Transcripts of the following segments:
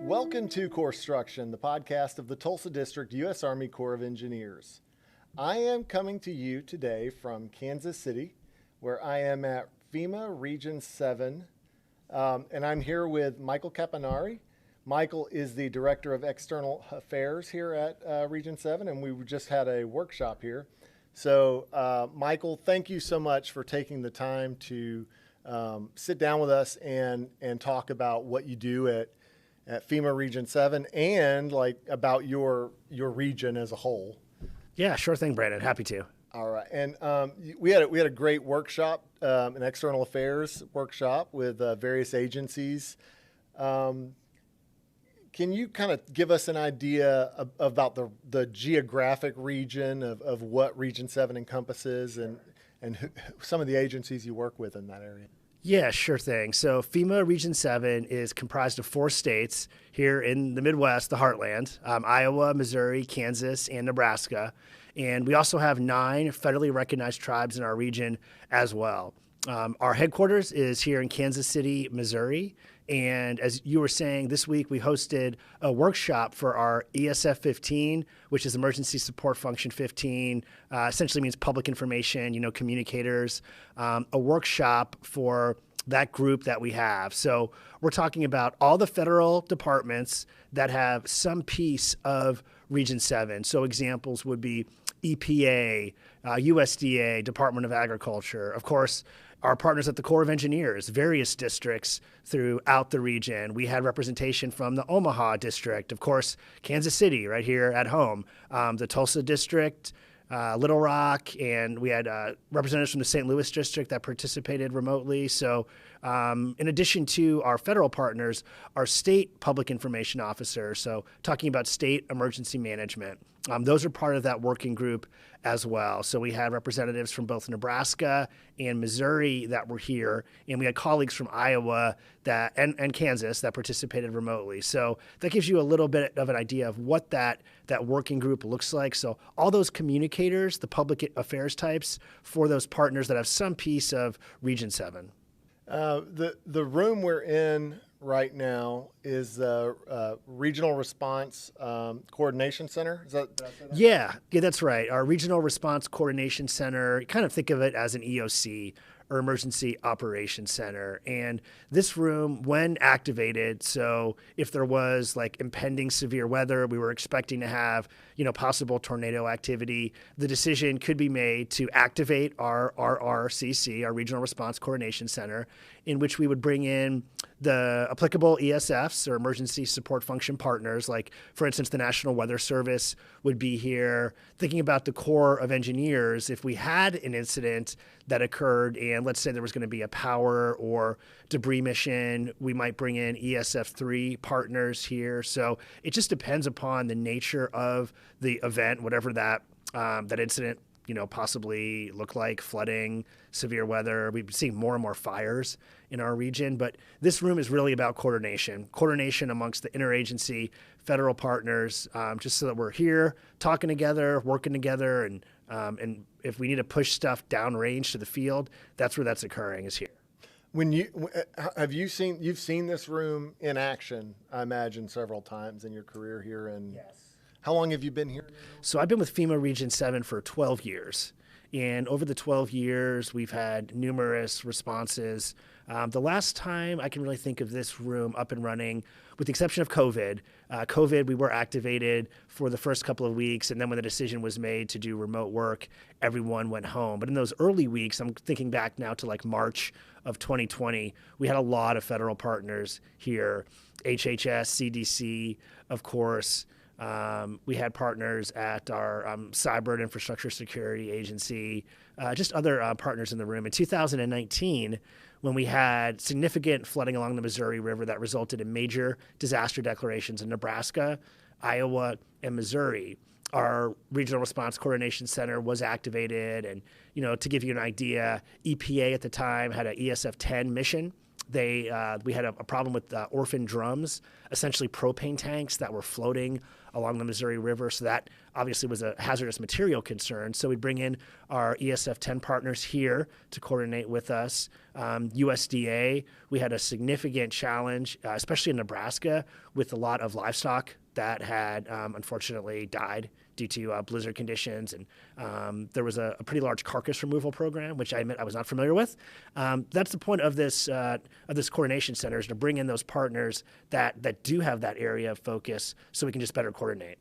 Welcome to Corpstruction, the podcast of the Tulsa District U.S. Army Corps of Engineers. I am coming to you today from Kansas City, where I am at FEMA Region 7, and I'm here with Michael Cappannari. Michael is the Director of External Affairs here at Region 7, and we just had a workshop here. So, Michael, thank you so much for taking the time to sit down with us and talk about what you do at FEMA Region 7 and about your region as a whole. Yeah, sure thing, Brandon. Happy to. All right. And we had a great workshop, an external affairs workshop with various agencies. Can you kind of give us an idea about the geographic region of what Region 7 encompasses and some of the agencies you work with in that area? Yeah, sure thing. So FEMA Region 7 is comprised of 4 states here in the Midwest, the Heartland, Iowa, Missouri, Kansas, and Nebraska. And we also have 9 federally recognized tribes in our region as well. Our headquarters is here in Kansas City, Missouri. And as you were saying, this week we hosted a workshop for our ESF 15, which is Emergency Support Function 15, essentially means public information, communicators, a workshop for that group that we have. So we're talking about all the federal departments that have some piece of Region 7. So examples would be EPA, USDA, Department of Agriculture, of course, our partners at the Corps of Engineers, various districts throughout the region. We had representation from the Omaha district, of course, Kansas City right here at home, the Tulsa District, Little Rock, and we had representatives from the St. Louis district that participated remotely. So in addition to our federal partners, our state public information officers, so talking about state emergency management, those are part of that working group as well. So we had representatives from both Nebraska and Missouri that were here, and we had colleagues from Iowa and Kansas that participated remotely. So that gives you a little bit of an idea of what that working group looks like. So all those communicators, the public affairs types for those partners that have some piece of Region 7. The room we're in right now is the Regional Response Coordination Center. Did I say that? Yeah, that's right. Our Regional Response Coordination Center, kind of think of it as an EOC, or Emergency Operations Center. And this room, when activated, so if there was impending severe weather, we were expecting to have, possible tornado activity, the decision could be made to activate our RRCC, our Regional Response Coordination Center, in which we would bring in the applicable ESFs or emergency support function partners, like, for instance, the National Weather Service would be here. Thinking about the Corps of Engineers, if we had an incident that occurred and let's say there was going to be a power or debris mission, we might bring in ESF3 partners here. So it just depends upon the nature of the event, whatever that incident possibly look like, flooding, severe weather. We've been seeing more and more fires in our region, but this room is really about coordination amongst the interagency federal partners, just so that we're here talking together, working together, and if we need to push stuff downrange to the field, that's where that's occurring, is here. You've seen this room in action, I imagine, several times in your career here. Yes. How long have you been here? So I've been with FEMA Region 7 for 12 years. And over the 12 years, we've had numerous responses. The last time I can really think of this room up and running, with the exception of COVID, we were activated for the first couple of weeks. And then when the decision was made to do remote work, everyone went home. But in those early weeks, I'm thinking back now to March of 2020, we had a lot of federal partners here, HHS, CDC, of course. We had partners at our Cyber and Infrastructure Security Agency, just other partners in the room. In 2019, when we had significant flooding along the Missouri River that resulted in major disaster declarations in Nebraska, Iowa, and Missouri, our Regional Response Coordination Center was activated. And, to give you an idea, EPA at the time had an ESF-10 mission. We had a problem with orphan drums, essentially propane tanks that were floating along the Missouri River. So that obviously was a hazardous material concern. So we bring in our ESF 10 partners here to coordinate with us. USDA, we had a significant challenge, especially in Nebraska, with a lot of livestock that had unfortunately died due to blizzard conditions. And there was a pretty large carcass removal program, which I admit I was not familiar with. That's the point of this coordination center, is to bring in those partners that do have that area of focus so we can just better coordinate.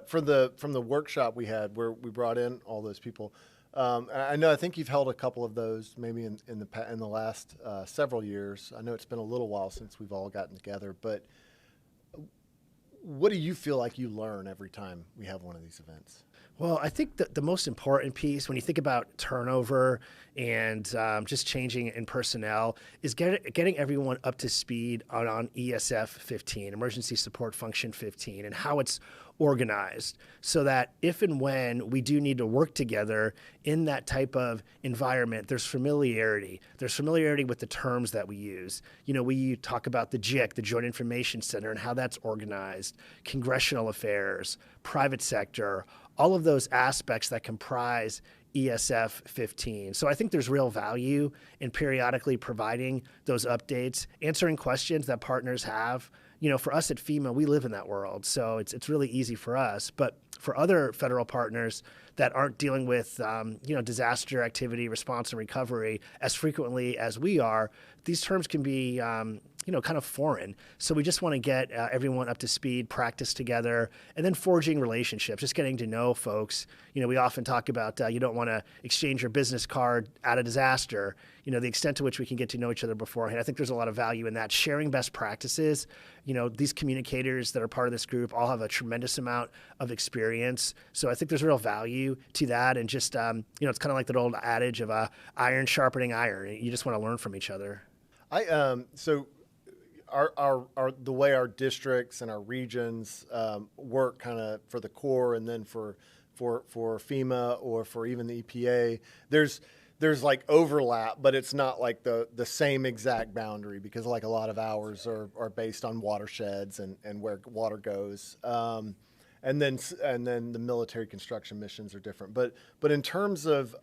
From the workshop we had where we brought in all those people, I think you've held a couple of those maybe in the last several years. I know it's been a little while since we've all gotten together, but what do you feel like you learn every time we have one of these events? Well, I think the most important piece when you think about turnover and just changing in personnel is getting everyone up to speed on ESF 15, Emergency Support Function 15, and how it's organized, so that if and when we do need to work together in that type of environment, there's familiarity. There's familiarity with the terms that we use. We talk about the JIC, the Joint Information Center, and how that's organized, congressional affairs, private sector, all of those aspects that comprise ESF 15. So I think there's real value in periodically providing those updates, answering questions that partners have. For us at FEMA, we live in that world, so it's really easy for us. But for other federal partners that aren't dealing with disaster activity, response, and recovery as frequently as we are, these terms can be kind of foreign. So we just want to get everyone up to speed, practice together, and then forging relationships, just getting to know folks. We often talk about you don't want to exchange your business card at a disaster. The extent to which we can get to know each other beforehand. I think there's a lot of value in that. Sharing best practices. These communicators that are part of this group all have a tremendous amount of experience. So I think there's real value to that. And just, it's kind of like that old adage of iron sharpening iron. You just want to learn from each other. So our the way our districts and our regions work kind of for the Corps and then for FEMA or for even the EPA, there's like overlap, but it's not like the same exact boundary, because like a lot of ours are based on watersheds and where water goes. And then the military construction missions are different. But in terms of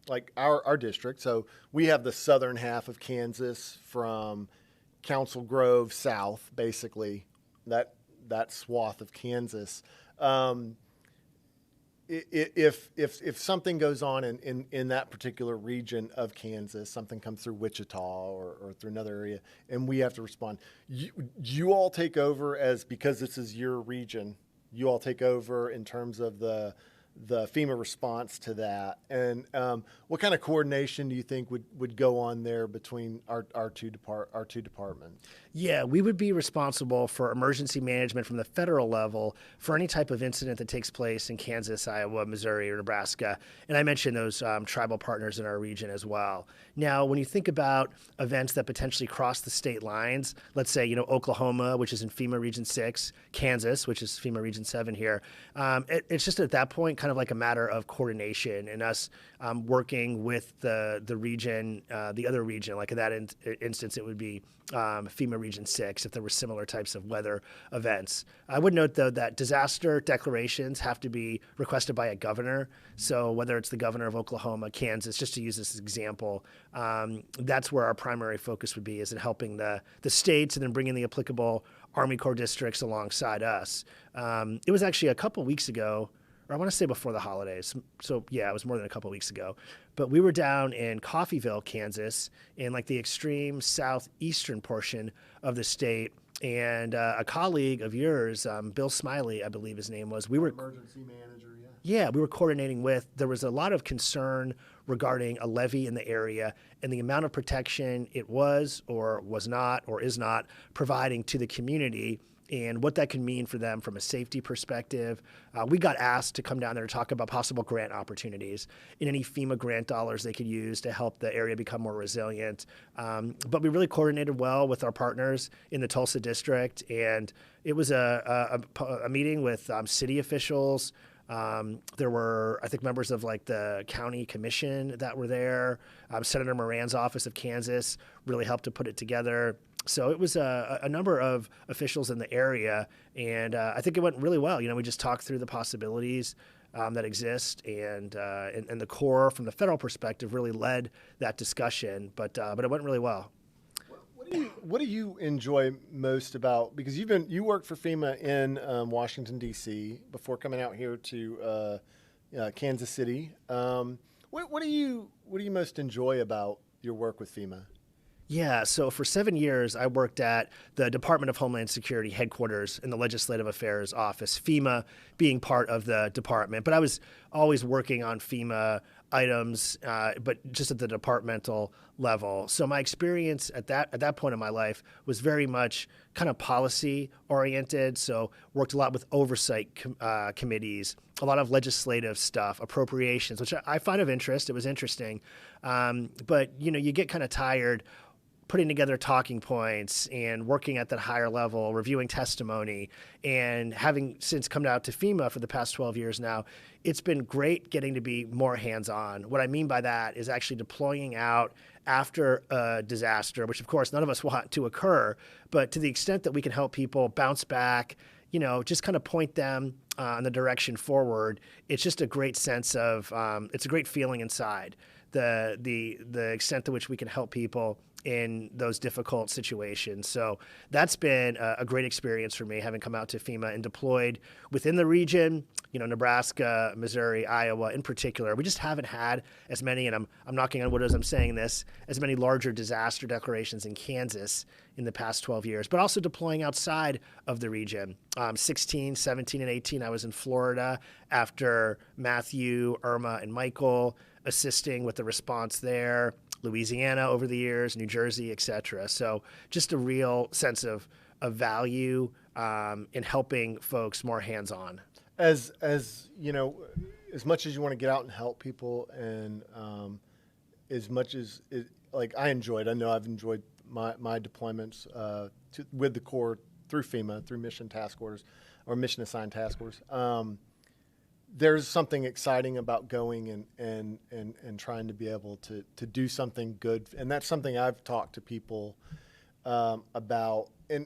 like our district, so we have the southern half of Kansas from Council Grove south, basically that swath of Kansas. If something goes on in that particular region of Kansas, something comes through Wichita or through another area, and we have to respond, you all take over because this is your region. You all take over in terms of the FEMA response to that, and what kind of coordination do you think would go on there between our two departments? Yeah, we would be responsible for emergency management from the federal level for any type of incident that takes place in Kansas, Iowa, Missouri, or Nebraska. And I mentioned those tribal partners in our region as well. Now, when you think about events that potentially cross the state lines, let's say, Oklahoma, which is in FEMA Region 6, Kansas, which is FEMA Region 7 here, it's just at that point kind of like a matter of coordination and us working with the region, the other region. Like in that instance, it would be FEMA Region 6 if there were similar types of weather events. I would note, though, that disaster declarations have to be requested by a governor. So whether it's the governor of Oklahoma, Kansas, just to use this as an example, that's where our primary focus would be, is in helping the states and then bringing the applicable Army Corps districts alongside us. It was actually a couple weeks ago, or I want to say before the holidays. So yeah, it was more than a couple weeks ago. But we were down in Coffeyville, Kansas, in like the extreme southeastern portion of the state. And a colleague of yours, Bill Smiley, I believe his name was, emergency manager. Yeah, we were coordinating with. There was a lot of concern regarding a levee in the area and the amount of protection it was or was not or is not providing to the community, and what that can mean for them from a safety perspective. We got asked to come down there to talk about possible grant opportunities and any FEMA grant dollars they could use to help the area become more resilient. But we really coordinated well with our partners in the Tulsa District, and it was a meeting with city officials. There were, I think, members of like the county commission that were there. Senator Moran's office of Kansas really helped to put it together. So it was a number of officials in the area, and I think it went really well. We just talked through the possibilities that exist, and the Corps, from the federal perspective, really led that discussion. But it went really well. What do you enjoy most about, because you worked for FEMA in Washington D.C. before coming out here to Kansas City. What do you most enjoy about your work with FEMA? Yeah, so for 7 years, I worked at the Department of Homeland Security headquarters in the Legislative Affairs Office, FEMA being part of the department. But I was always working on FEMA items, but just at the departmental level. So my experience at that point in my life was very much kind of policy oriented. So worked a lot with oversight committees, a lot of legislative stuff, appropriations, which I find of interest. It was interesting, but you get kind of tired putting together talking points and working at that higher level, reviewing testimony, and having since come out to FEMA for the past 12 years now, it's been great getting to be more hands-on. What I mean by that is actually deploying out after a disaster, which of course none of us want to occur, but to the extent that we can help people bounce back, just kind of point them in the direction forward. It's just a great sense of, it's a great feeling inside, the extent to which we can help people in those difficult situations. So that's been a great experience for me, having come out to FEMA and deployed within the region, Nebraska, Missouri, Iowa in particular. We just haven't had as many, and I'm knocking on wood as I'm saying this, as many larger disaster declarations in Kansas in the past 12 years, but also deploying outside of the region. 16, 17, and 18, I was in Florida after Matthew, Irma, and Michael, assisting with the response there. Louisiana over the years, New Jersey, et cetera. So just a real sense of value in helping folks more hands-on. As much as you want to get out and help people, and as much as I know I've enjoyed my deployments with the Corps through FEMA, through mission task orders or mission assigned task orders. There's something exciting about going and trying to be able to do something good. And that's something I've talked to people about. And,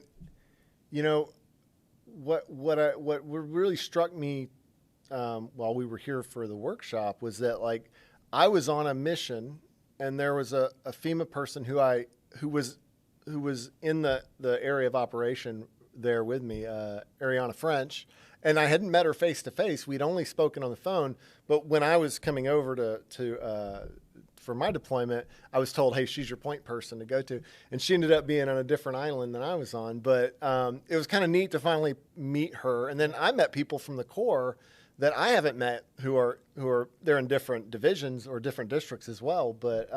what really struck me while we were here for the workshop was that, I was on a mission, and there was a FEMA person who was in the area of operation there with me, Ariana French. And I hadn't met her face to face. We'd only spoken on the phone. But when I was coming over for my deployment, I was told, hey, she's your point person to go to. And she ended up being on a different island than I was on. But it was kind of neat to finally meet her. And then I met people from the Corps that I haven't met who are they're in different divisions or different districts as well. But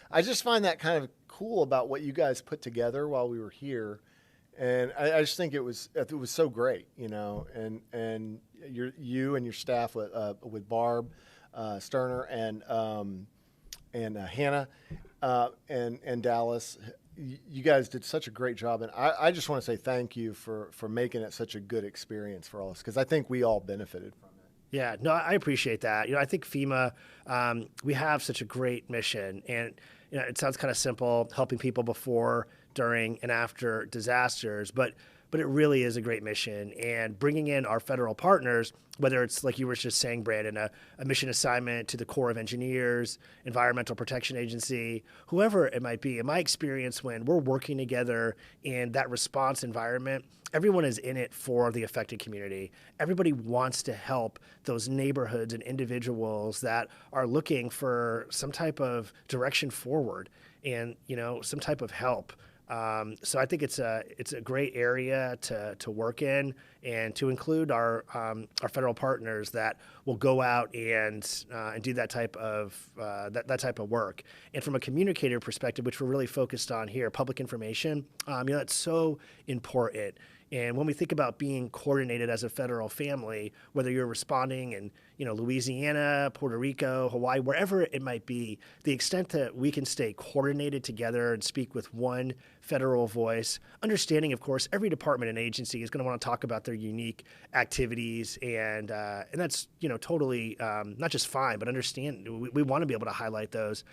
I just find that kind of cool about what you guys put together while we were here. And I just think it was so great, and you and your staff with Barb Sterner and Hannah and Dallas, you guys did such a great job, and I just want to say thank you for making it such a good experience for all us, because I think we all benefited from it. Yeah, no, I appreciate that. I think FEMA, we have such a great mission, and it sounds kind of simple, helping people before, during, and after disasters, but it really is a great mission. And bringing in our federal partners, whether it's like you were just saying, Brandon, a mission assignment to the Corps of Engineers, Environmental Protection Agency, whoever it might be. In my experience, when we're working together in that response environment, everyone is in it for the affected community. Everybody wants to help those neighborhoods and individuals that are looking for some type of direction forward and, some type of help. So I think it's a great area to work in, and to include our federal partners that will go out and do that type of work. And from a communicator perspective, which we're really focused on here, public information, that's so important. And when we think about being coordinated as a federal family, whether you're responding in, Louisiana, Puerto Rico, Hawaii, wherever it might be, the extent that we can stay coordinated together and speak with one federal voice, understanding, of course, every department and agency is going to want to talk about their unique activities, and that's, totally not just fine, but understand we want to be able to highlight those,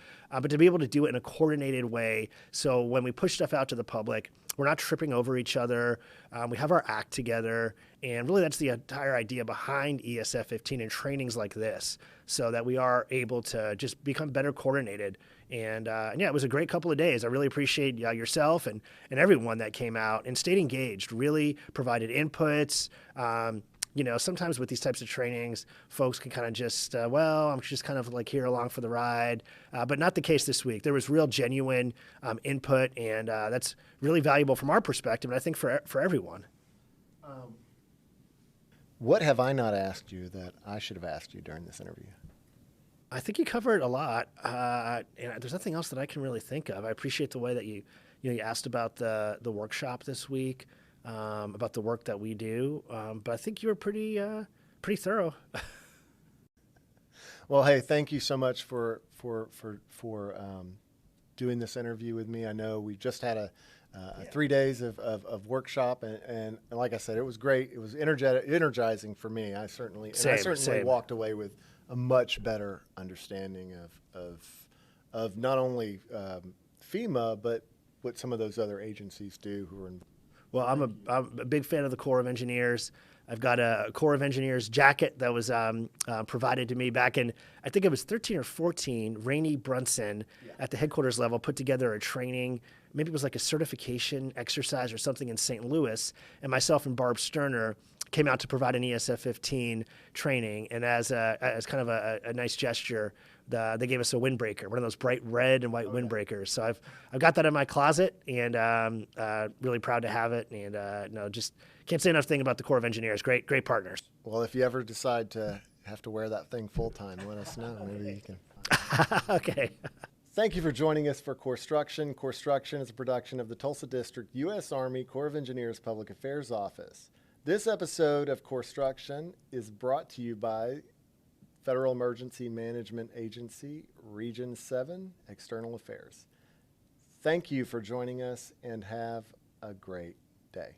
but to be able to do it in a coordinated way. So when we push stuff out to the public, we're not tripping over each other. We have our act together. And really, that's the entire idea behind ESF 15 and trainings like this, so that we are able to just become better coordinated. And yeah, it was a great couple of days. I really appreciate yourself and everyone that came out and stayed engaged, really provided inputs. Sometimes with these types of trainings, folks can kind of just, I'm just kind of like here along for the ride, but not the case this week. There was real genuine input, and that's really valuable from our perspective, and I think for everyone. What have I not asked you that I should have asked you during this interview? I think you covered a lot, and there's nothing else that I can really think of. I appreciate the way that you asked about the workshop this week, about the work that we do, but I think you were pretty thorough. Well, hey, thank you so much for doing this interview with me. I know we just had 3 days of workshop, and like I said, it was great. It was energizing for me. I certainly walked away with a much better understanding of not only FEMA, but what some of those other agencies do who are involved. Well, I'm a big fan of the Corps of Engineers. I've got a Corps of Engineers jacket that was provided to me back in, I think it was 13 or 14. Rainey Brunson at the headquarters level put together a training. Maybe it was like a certification exercise or something in St. Louis. And myself and Barb Sterner came out to provide an ESF 15 training. And as kind of a nice gesture, they gave us a windbreaker, one of those bright red and white windbreakers. So I've got that in my closet, and really proud to have it. And just can't say enough thing about the Corps of Engineers. Great partners. Well, if you ever decide to have to wear that thing full time, let us know. Maybe you can. Okay. Thank you for joining us for Corpstruction. Corpstruction is a production of the Tulsa District U.S. Army Corps of Engineers Public Affairs Office. This episode of Corpstruction is brought to you by Federal Emergency Management Agency, Region 7, External Affairs. Thank you for joining us, and have a great day.